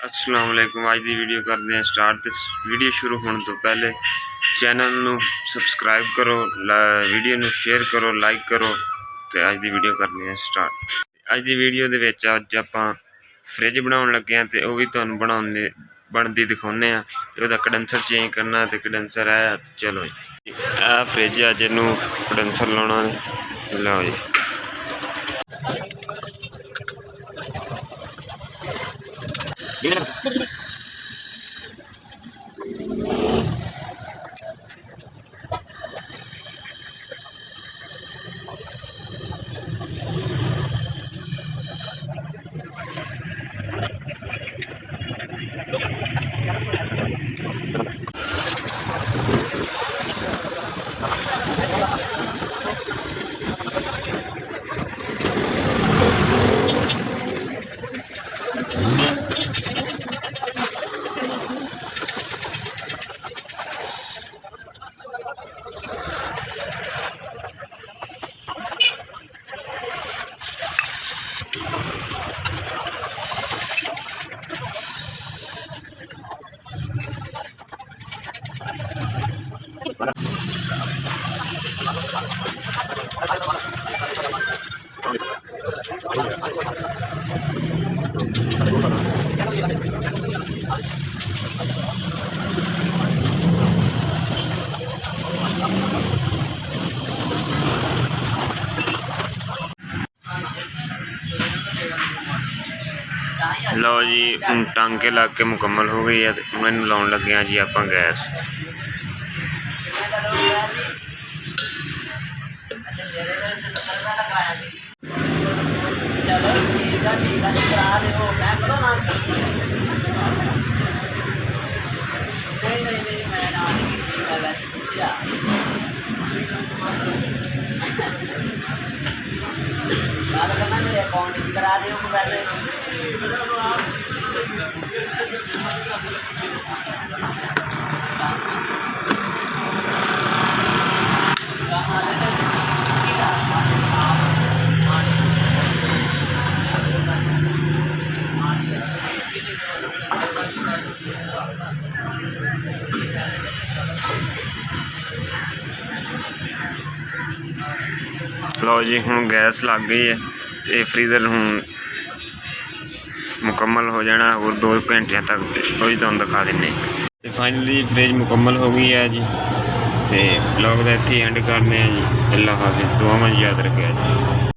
अस्सलाम वालेकुम। अज की वीडियो करते हैं स्टार्ट। तो वीडियो शुरू होने तो पहले चैनल नू सबसक्राइब करो, वीडियो नू शेयर करो, लाइक करो। तो अज की वीडियो करते हैं स्टार्ट। अज की वीडियो के अज आप फ्रिज बनाने लगे हैं, तो वह भी तुहानू बनाने बनती दिखाने। वह कंडेंसर चेंज करना, तो कंडेंसर है। चलो जी, यह फ्रिज अज इनू कंडेंसर लाना। लो जी, लो जी, टांके लग के मुकम्मल हो गई है। तो मैं लाने लगे हैं जी आप गैस। लो जी, हूँ गैस लग गई है। तो फ्रीजर हूँ मुकम्मल हो जाना और 2 घंटे तक। तो ही तुम दिखा दें। तो फाइनली फ्रिज मुकम्मल हो गई है जी। तो ब्लॉग का इत्थे एंड करने जी। अल्लाह हाफिज़। दुआ में याद रखें जी।